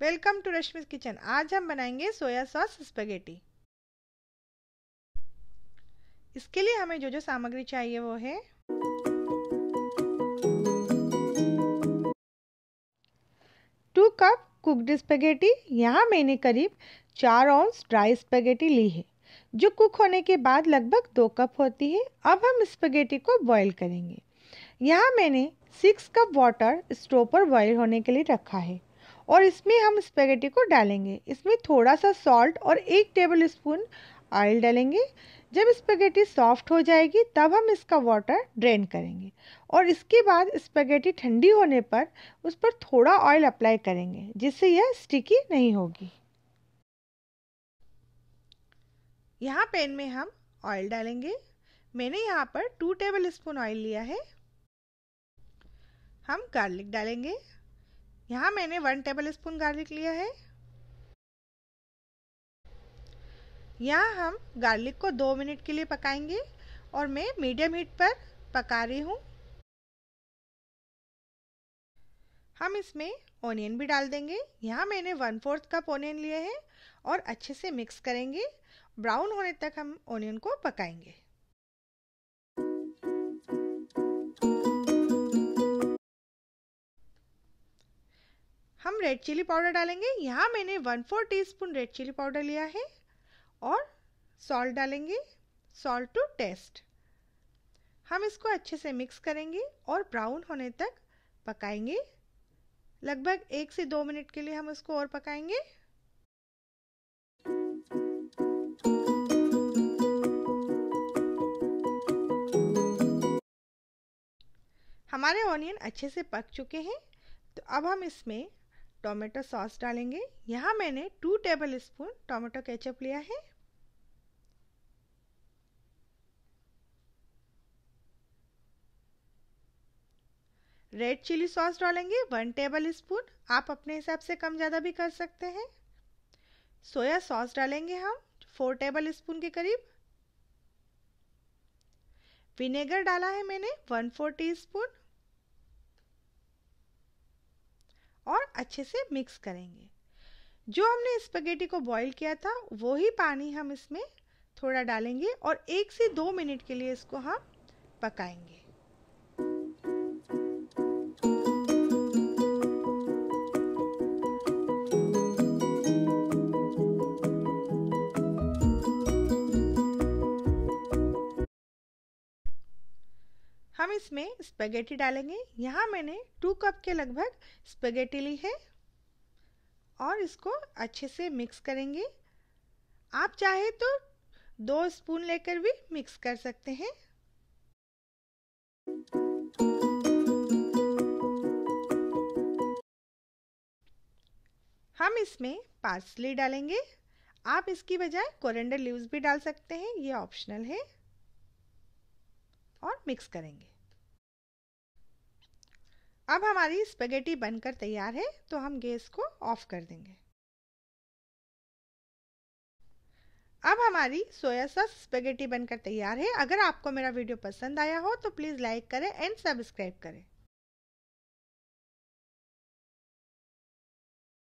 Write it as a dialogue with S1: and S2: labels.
S1: Welcome to Rashmi's kitchen. आज हम बनाएंगे सोया सॉस स्पेगेटी। इसके लिए हमें जो जो सामग्री चाहिए वो है 2 कप कुक्ड स्पेगेटी। यहाँ मैंने करीब 4 औंस ड्राई स्पेगेटी ली है जो कुक होने के बाद लगभग 2 कप होती है। अब हम स्पेगेटी को बॉईल करेंगे। यहाँ मैंने 6 कप वाटर स्टोव पर बॉईल होने के लिए रखा है और इसमें हम स्पेगेटी को डालेंगे। इसमें थोड़ा सा सॉल्ट और 1 टेबल स्पून ऑयल डालेंगे। जब स्पेगेटी सॉफ्ट हो जाएगी तब हम इसका वाटर ड्रेन करेंगे और इसके बाद स्पेगेटी ठंडी होने पर उस पर थोड़ा ऑयल अप्लाई करेंगे जिससे यह स्टिकी नहीं होगी। यहाँ पैन में हम ऑयल डालेंगे। मैंने यहाँ पर 2 टेबल स्पून ऑयल लिया है। हम गार्लिक डालेंगे। यहाँ मैंने 1 टेबल स्पून गार्लिक लिया है। यहाँ हम गार्लिक को 2 मिनट के लिए पकाएंगे और मैं मीडियम हीट पर पका रही हूँ। हम इसमें ऑनियन भी डाल देंगे। यहाँ मैंने 1/4 कप ऑनियन लिए हैं और अच्छे से मिक्स करेंगे। ब्राउन होने तक हम ऑनियन को पकाएंगे। हम रेड चिली पाउडर डालेंगे। यहाँ मैंने 1/4 टीस्पून रेड चिली पाउडर लिया है और सॉल्ट डालेंगे, सॉल्ट टू टेस्ट। हम इसको अच्छे से मिक्स करेंगे और ब्राउन होने तक पकाएंगे। लगभग 1 से 2 मिनट के लिए हम इसको और पकाएंगे। हमारे ऑनियन अच्छे से पक चुके हैं तो अब हम इसमें टोमेटो सॉस डालेंगे। यहाँ मैंने 2 टेबल स्पून टोमेटो केचप लिया है। रेड चिली सॉस डालेंगे 1 टेबल स्पून। आप अपने हिसाब से कम ज़्यादा भी कर सकते हैं। सोया सॉस डालेंगे हम 4 टेबल स्पून के करीब। विनेगर डाला है मैंने 1/4 टीस्पून और अच्छे से मिक्स करेंगे। जो हमने स्पेगेटी को बॉईल किया था वही पानी हम इसमें थोड़ा डालेंगे और 1 से 2 मिनट के लिए इसको हम पकाएंगे। हम इसमें स्पेगेटी डालेंगे। यहाँ मैंने 2 कप के लगभग स्पेगेटी ली है और इसको अच्छे से मिक्स करेंगे। आप चाहे तो 2 स्पून लेकर भी मिक्स कर सकते हैं। हम इसमें पार्सली डालेंगे। आप इसकी बजाय कोरिएंडर लीव्स भी डाल सकते हैं, ये ऑप्शनल है। और मिक्स करेंगे। अब हमारी स्पेगेटी बनकर तैयार है तो हम गैस को ऑफ कर देंगे। अब हमारी सोया सॉस स्पेगेटी बनकर तैयार है। अगर आपको मेरा वीडियो पसंद आया हो तो प्लीज़ लाइक करें एंड सब्सक्राइब करें।